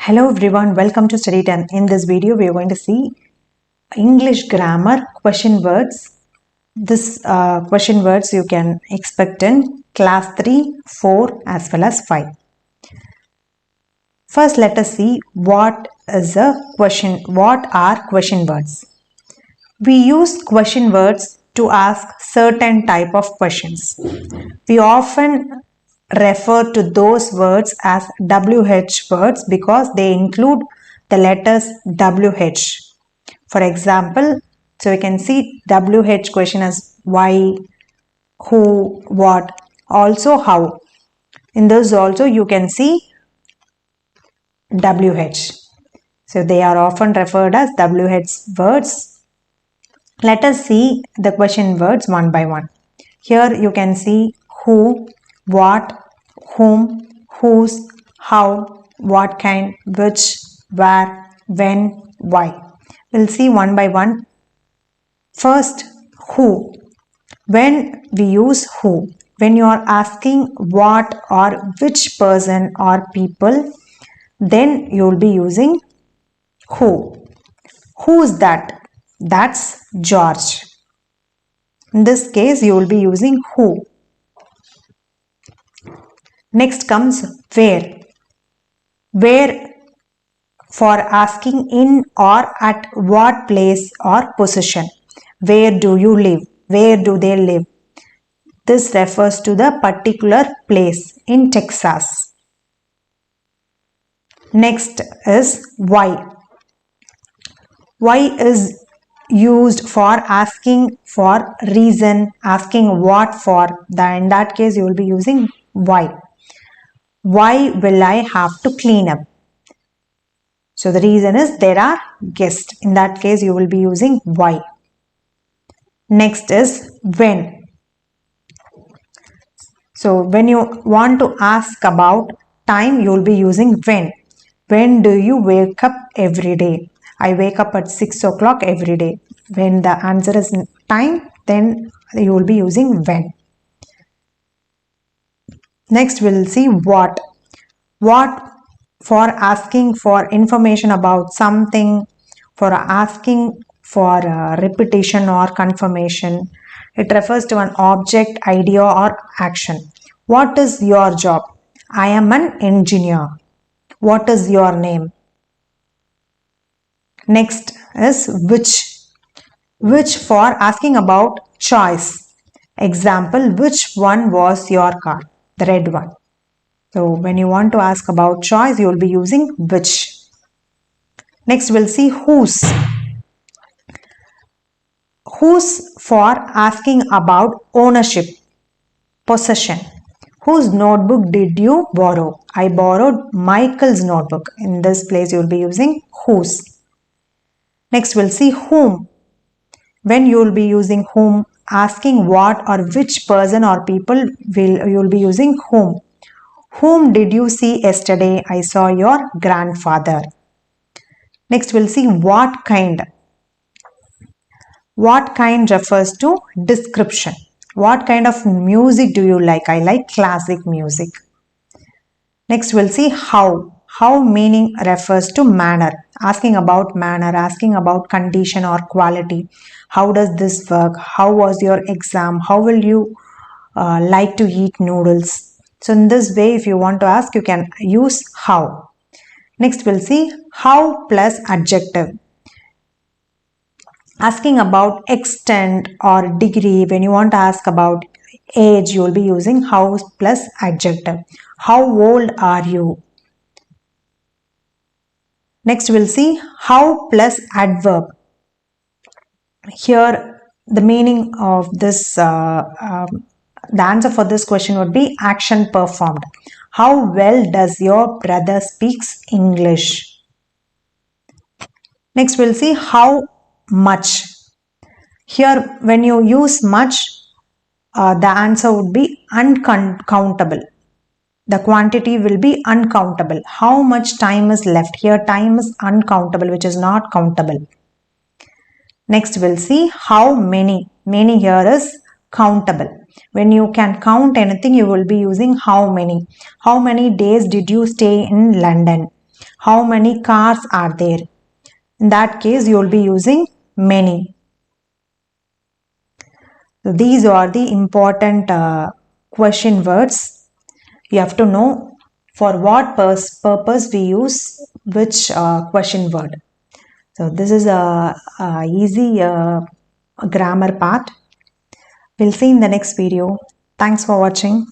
Hello everyone, welcome to Study 10. In this video, we are going to see English grammar question words. This question words you can expect in class 3, 4 as well as 5. First, let us see what are question words. We use question words to ask certain type of questions. We often refer to those words as WH words because they include the letters WH. For example, so we can see WH question as why, who, what, also how. In this also you can see WH. So they are often referred as WH words. Let us see the question words one by one. Here you can see who, what, whom, whose, how, what kind, which, where, when, why. We'll see one by one. First, who. When we use who, when you are asking what or which person or people, then you will be using who. Who's that? That's George. In this case, you will be using who. Next comes where. Where for asking in or at what place or position. Where do you live? Where do they live? This refers to the particular place in Texas. Next is why. Why is used for asking for reason, asking what for. In that case, you will be using why. Why will I have to clean up? So the reason is there are guests. In that case, you will be using why. Next is when. So when you want to ask about time, you will be using when. When do you wake up every day? I wake up at 6 o'clock every day. When the answer is time, then you will be using when. Next, we'll see what. What for asking for information about something, for asking for repetition or confirmation. It refers to an object, idea or action. What is your job? I am an engineer. What is your name? Next is which. Which for asking about choice. Example, which one was your car? The red one. So when you want to ask about choice, you will be using which. Next we'll see whose. Whose for asking about ownership, possession. Whose notebook did you borrow? I borrowed Michael's notebook. In this place you will be using whose. Next we'll see whom. When you will be using whom, asking what or which person or people, you will be using whom. Whom did you see yesterday? I saw your grandfather. Next we'll see what kind. What kind refers to description. What kind of music do you like? I like classic music. Next we'll see how. How meaning refers to manner. Asking about manner, asking about condition or quality. How does this work? How was your exam? How will you like to eat noodles? So in this way, if you want to ask, you can use how. Next we'll see how plus adjective. Asking about extent or degree. When you want to ask about age, you will be using how plus adjective. How old are you? Next we'll see how plus adverb. Here the meaning of this, the answer for this question would be action performed. How well does your brother speaks English? Next we'll see how much. Here when you use much, the answer would be uncountable. The quantity will be uncountable. How much time is left? Here time is uncountable, which is not countable. Next we'll see how many. Many here is countable. When you can count anything, you will be using how many. How many days did you stay in London? How many cars are there? In that case, you will be using many. So these are the important question words. You have to know for what purpose we use which question word. So this is a easy grammar part. We'll see in the next video. Thanks for watching.